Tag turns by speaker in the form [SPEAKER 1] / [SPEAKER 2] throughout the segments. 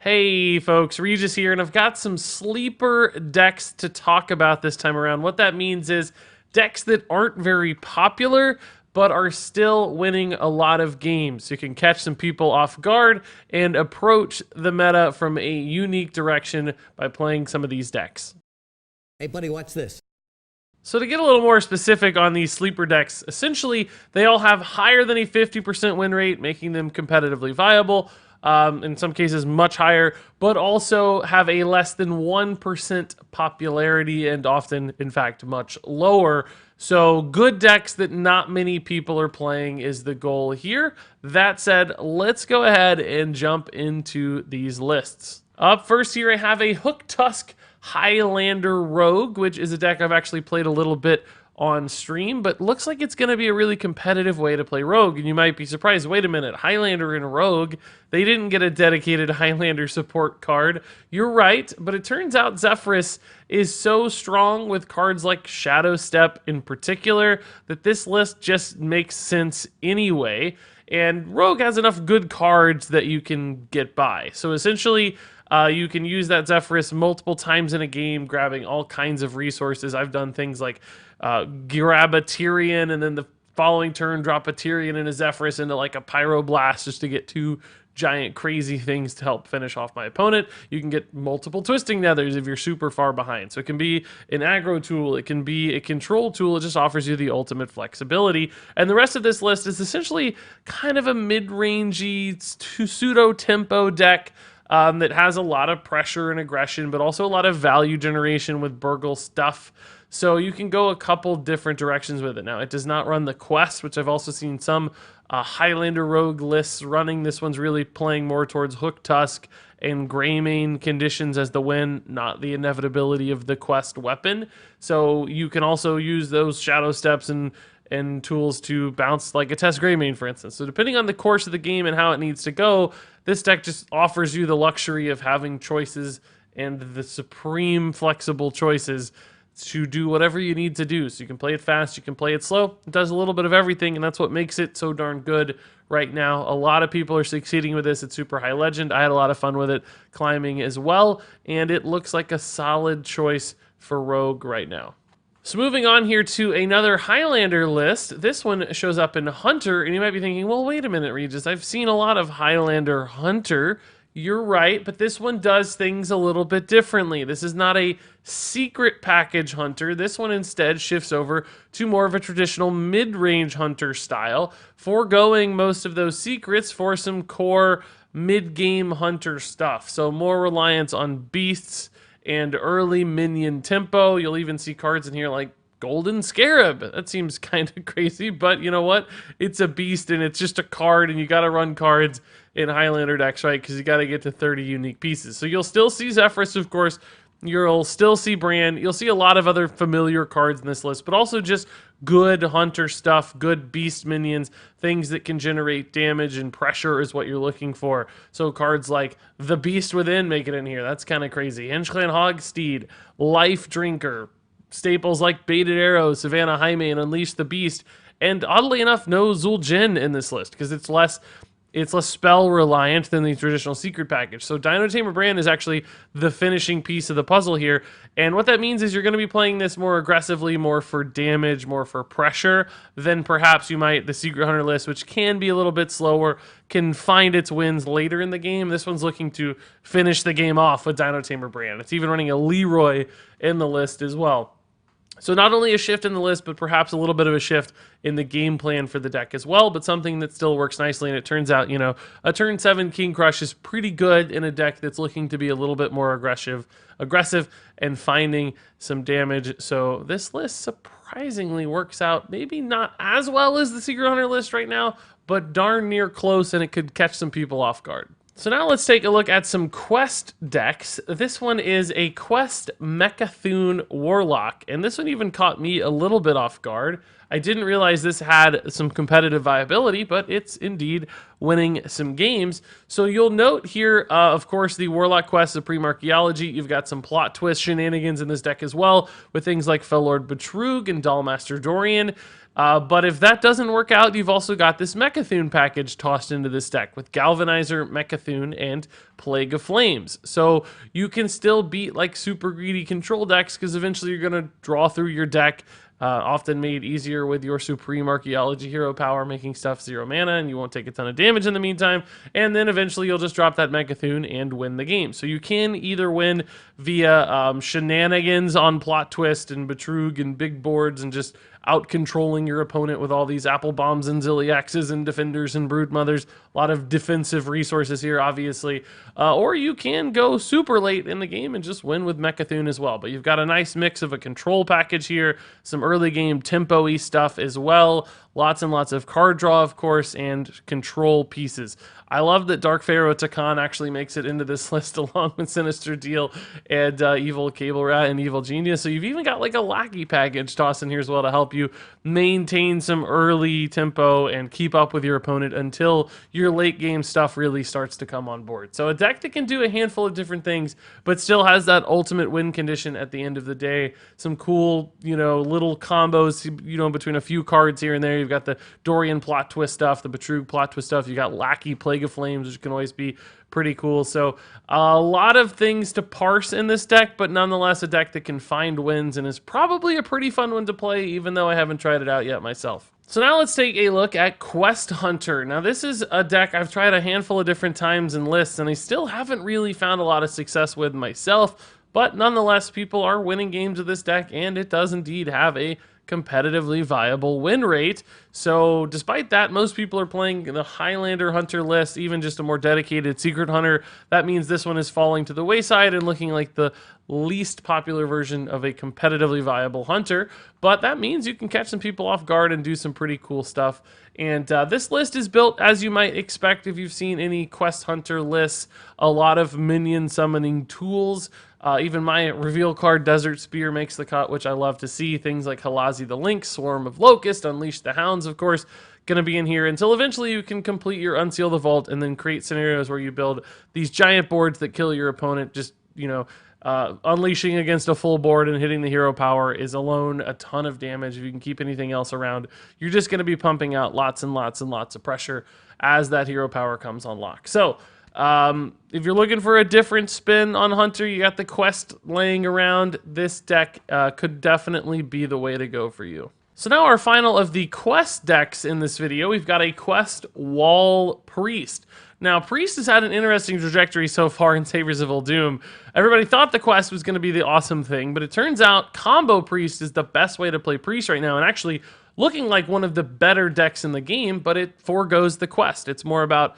[SPEAKER 1] Hey folks, Regis here, and I've got some sleeper decks to talk about this time around. What that means is decks that aren't very popular, but are still winning a lot of games. You can catch some people off guard and approach the meta from a unique direction by playing some of these decks.
[SPEAKER 2] Hey, buddy, watch this.
[SPEAKER 1] So to get a little more specific on these sleeper decks, essentially they all have higher than a 50% win rate, making them competitively viable. In some cases much higher, but also have a less than 1% popularity and often, in fact, much lower. So good decks that not many people are playing is the goal here. That said, let's go ahead and jump into these lists. Up first here, I have a HOOKTUSK Highlander Rogue, which is a deck I've actually played a little bit on stream, but looks like it's going to be a really competitive way to play Rogue. And you might be surprised, wait a minute, Highlander and Rogue, they didn't get a dedicated Highlander support card. You're right, but it turns out Zephrys is so strong with cards like Shadow Step in particular that this list just makes sense anyway. And Rogue has enough good cards that you can get by. So essentially, you can use that Zephrys multiple times in a game, grabbing all kinds of resources. I've done things like grab a Tyrion, and then the following turn drop a Tyrion and a Zephrys into like a Pyroblast just to get two giant crazy things to help finish off my opponent. You can get multiple Twisting Nethers if you're super far behind. So it can be an aggro tool, it can be a control tool, it just offers you the ultimate flexibility. And the rest of this list is essentially kind of a mid-rangey pseudo-tempo deck that has a lot of pressure and aggression, but also a lot of value generation with Burgle stuff. So you can go a couple different directions with it. Now, it does not run the quest, which I've also seen some Highlander Rogue lists running. This one's really playing more towards HOOKTUSK and Greymane conditions as the win, not the inevitability of the quest weapon. So you can also use those Shadow Steps and tools to bounce like a Test Greymane, for instance. So depending on the course of the game and how it needs to go, this deck just offers you the luxury of having choices and the supreme flexible choices to do whatever you need to do. So you can play it fast, you can play it slow. It does a little bit of everything, and that's what makes it so darn good right now. A lot of people are succeeding with this at Super High Legend. I had a lot of fun with it climbing as well, and it looks like a solid choice for Rogue right now. So moving on here to another Highlander list. This one shows up in Hunter, and you might be thinking, well, wait a minute, Regis, I've seen a lot of Highlander Hunter. You're right, but this one does things a little bit differently. This is not a secret package hunter. This one instead shifts over to more of a traditional mid-range hunter style, foregoing most of those secrets for some core mid-game hunter stuff. So more reliance on beasts and early minion tempo. You'll even see cards in here like Golden Scarab. That seems kind of crazy, but you know what? It's a beast and it's just a card, and you got to run cards in Highlander decks, right? Because you got to get to 30 unique pieces. So you'll still see Zephrys, of course. You'll still see Bran. You'll see a lot of other familiar cards in this list, but also just good hunter stuff, good beast minions, things that can generate damage and pressure is what you're looking for. So cards like the Beast Within make it in here. That's kind of crazy. Henchclan Hogsteed, Life Drinker, staples like Baited Arrow, Savannah Jaime, and Unleash the Beast. And oddly enough, no Zul'jin in this list because it's less spell reliant than the traditional secret package. So Dino Tamer Brand is actually the finishing piece of the puzzle here. And what that means is you're going to be playing this more aggressively, more for damage, more for pressure than perhaps you might the Secret Hunter list, which can be a little bit slower, can find its wins later in the game. This one's looking to finish the game off with Dino Tamer Brand. It's even running a Leroy in the list as well. So not only a shift in the list, but perhaps a little bit of a shift in the game plan for the deck as well, but something that still works nicely. And it turns out, you know, a turn 7 King Crush is pretty good in a deck that's looking to be a little bit more aggressive and finding some damage. So this list surprisingly works out maybe not as well as the Secret Hunter list right now, but darn near close, and it could catch some people off guard. So now let's take a look at some quest decks. This one is a quest Mecha'thun Warlock, and this one even caught me a little bit off guard. I didn't realize this had some competitive viability, but it's indeed winning some games. So you'll note here, of course, the Warlock quest, Supreme Archaeology. You've got some plot twist shenanigans in this deck as well, with things like Fellord Betrug and Dollmaster Dorian. But if that doesn't work out, you've also got this Mecha'thun package tossed into this deck with Galvanizer, Mecha'thun, and Plague of Flames. So you can still beat like super greedy control decks because eventually you're going to draw through your deck. Often made easier with your Supreme Archaeology hero power, making stuff 0 mana, and you won't take a ton of damage in the meantime. And then eventually you'll just drop that Mecha'thun and win the game. So you can either win via shenanigans on Plot Twist and Betrug and big boards and just out-controlling your opponent with all these Apple Bombs and Ziliaxes and Defenders and Broodmothers. A lot of defensive resources here, obviously. Or you can go super late in the game and just win with Mecha'thun as well. But you've got a nice mix of a control package here, some early game tempo-y stuff as well, lots and lots of card draw, of course, and control pieces. I love that Dark Pharaoh Takan actually makes it into this list along with Sinister Deal and Evil Cable Rat and Evil Genius. So you've even got like a Lackey package tossed in here as well to help you maintain some early tempo and keep up with your opponent until your late game stuff really starts to come on board. So a deck that can do a handful of different things, but still has that ultimate win condition at the end of the day. Some cool, little combos, between a few cards here and there. You've got the Dorian Plot Twist stuff, the Betrug Plot Twist stuff. You got Lackey Plague of Flames, which can always be pretty cool. So a lot of things to parse in this deck, but nonetheless a deck that can find wins and is probably a pretty fun one to play, even though I haven't tried it out yet myself. So now let's take a look at Quest Hunter. Now this is a deck I've tried a handful of different times in lists, and I still haven't really found a lot of success with myself, but nonetheless people are winning games with this deck, and it does indeed have a competitively viable win rate. So despite that, most people are playing the Highlander Hunter list, even just a more dedicated Secret Hunter. That means this one is falling to the wayside and looking like the least popular version of a competitively viable Hunter. But that means you can catch some people off guard and do some pretty cool stuff. And this list is built as you might expect if you've seen any Quest Hunter lists. A lot of minion summoning tools. Even my reveal card, Desert Spear, makes the cut, which I love to see. Things like Halazi the Lynx, Swarm of Locust, Unleash the Hounds, of course, going to be in here until eventually you can complete your Unseal the Vault and then create scenarios where you build these giant boards that kill your opponent. Just, unleashing against a full board and hitting the hero power is alone a ton of damage. If you can keep anything else around, you're just going to be pumping out lots and lots and lots of pressure as that hero power comes on lock. So, if you're looking for a different spin on Hunter, you got the Quest laying around, this deck could definitely be the way to go for you. So now our final of the Quest decks in this video, we've got a Quest Wall Priest. Now, Priest has had an interesting trajectory so far in Saviors of Uldum. Everybody thought the Quest was going to be the awesome thing, but it turns out Combo Priest is the best way to play Priest right now, and actually looking like one of the better decks in the game, but it forgoes the Quest. It's more about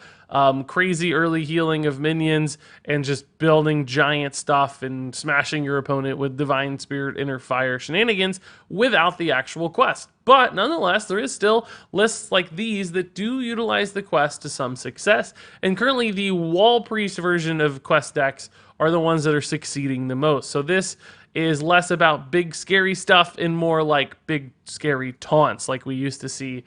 [SPEAKER 1] crazy early healing of minions and just building giant stuff and smashing your opponent with Divine Spirit, Inner Fire shenanigans without the actual Quest. But nonetheless, there is still lists like these that do utilize the Quest to some success. And currently the Wall Priest version of Quest decks are the ones that are succeeding the most. So this is less about big scary stuff and more like big scary taunts like we used to see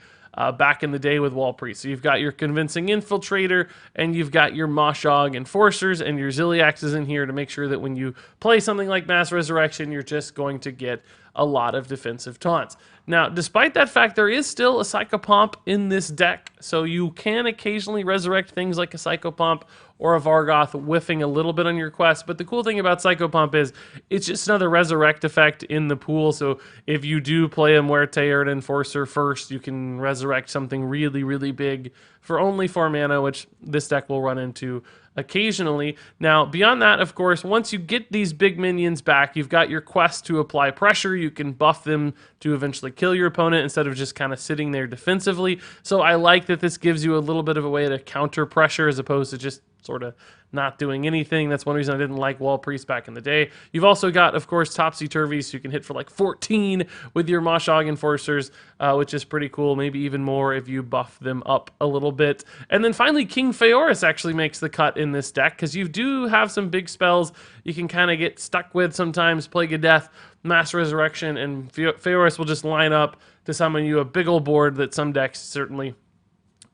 [SPEAKER 1] back in the day with Wall Priest. So you've got your Convincing Infiltrator, and you've got your Moshog Enforcers and your Ziliaxes in here to make sure that when you play something like Mass Resurrection, you're just going to get a lot of defensive taunts. Now, despite that fact, there is still a Psychopomp in this deck, so you can occasionally resurrect things like a Psychopomp or a Vargoth whiffing a little bit on your quest, but the cool thing about Psychopomp is it's just another resurrect effect in the pool, so if you do play a Muerte or an Enforcer first, you can resurrect something really, really big for only 4 mana, which this deck will run into occasionally. Now, beyond that, of course, once you get these big minions back, you've got your quest to apply pressure. You can buff them to eventually kill your opponent instead of just kind of sitting there defensively. So I like that this gives you a little bit of a way to counter pressure as opposed to just sort of not doing anything. That's one reason I didn't like Wall Priest back in the day. You've also got, of course, Topsy-Turvy, so you can hit for like 14 with your Moshog Enforcers, which is pretty cool. Maybe even more if you buff them up a little bit. And then finally, King Phaoris actually makes the cut in this deck, because you do have some big spells you can kind of get stuck with sometimes. Plague of Death, Mass Resurrection, and Phaoris will just line up to summon you a big old board that some decks certainly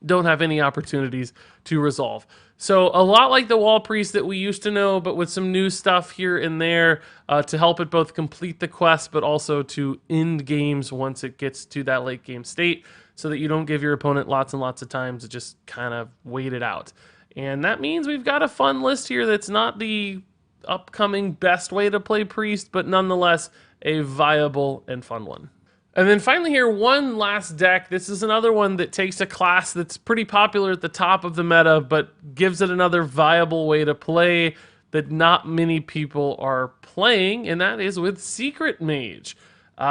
[SPEAKER 1] don't have any opportunities to resolve. So a lot like the Wall Priest that we used to know, but with some new stuff here and there to help it both complete the quest, but also to end games once it gets to that late game state, so that you don't give your opponent lots and lots of time to just kind of wait it out. And that means we've got a fun list here that's not the upcoming best way to play Priest, but nonetheless a viable and fun one. And then finally here, one last deck. This is another one that takes a class that's pretty popular at the top of the meta, but gives it another viable way to play that not many people are playing, and that is with Secret Mage.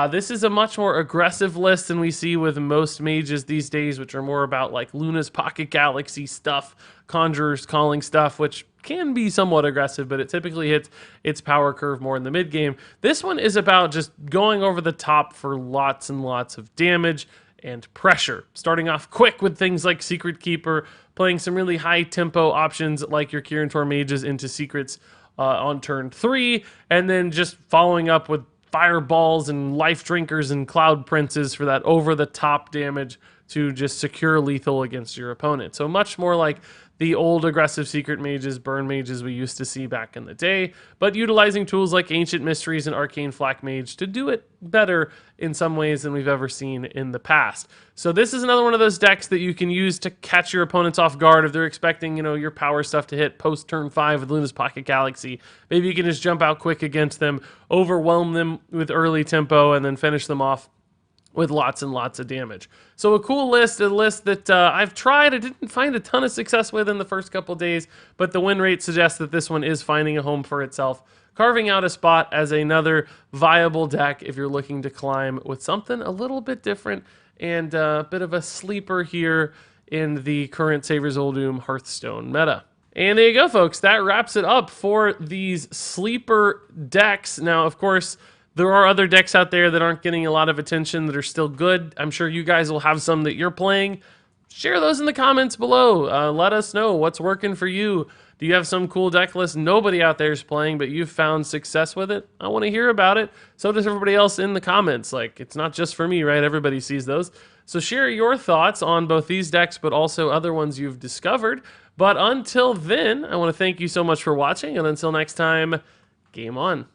[SPEAKER 1] This is a much more aggressive list than we see with most mages these days, which are more about like Luna's Pocket Galaxy stuff, Conjurer's Calling stuff, which can be somewhat aggressive, but it typically hits its power curve more in the mid game. This one is about just going over the top for lots and lots of damage and pressure. Starting off quick with things like Secret Keeper, playing some really high tempo options like your Kirin Mages into Secrets on turn 3, and then just following up with Fireballs and Life Drinkers and Cloud Princes for that over-the-top damage to just secure lethal against your opponent. So much more like the old aggressive Secret Mages, Burn Mages we used to see back in the day, but utilizing tools like Ancient Mysteries and Arcane Flak Mage to do it better in some ways than we've ever seen in the past. So this is another one of those decks that you can use to catch your opponents off guard if they're expecting, your power stuff to hit post turn 5 with Luna's Pocket Galaxy. Maybe you can just jump out quick against them, overwhelm them with early tempo, and then finish them off with lots and lots of damage. So a cool list, a list that I've tried. I didn't find a ton of success with in the first couple days, but the win rate suggests that this one is finding a home for itself, carving out a spot as another viable deck if you're looking to climb with something a little bit different and a bit of a sleeper here in the current Saviors of Uldum Hearthstone meta. And there you go, folks. That wraps it up for these sleeper decks. Now, of course, there are other decks out there that aren't getting a lot of attention that are still good. I'm sure you guys will have some that you're playing. Share those in the comments below. Let us know what's working for you. Do you have some cool deck list nobody out there is playing, but you've found success with it? I want to hear about it. So does everybody else in the comments. Like, it's not just for me, right? Everybody sees those. So share your thoughts on both these decks, but also other ones you've discovered. But until then, I want to thank you so much for watching, and until next time, game on.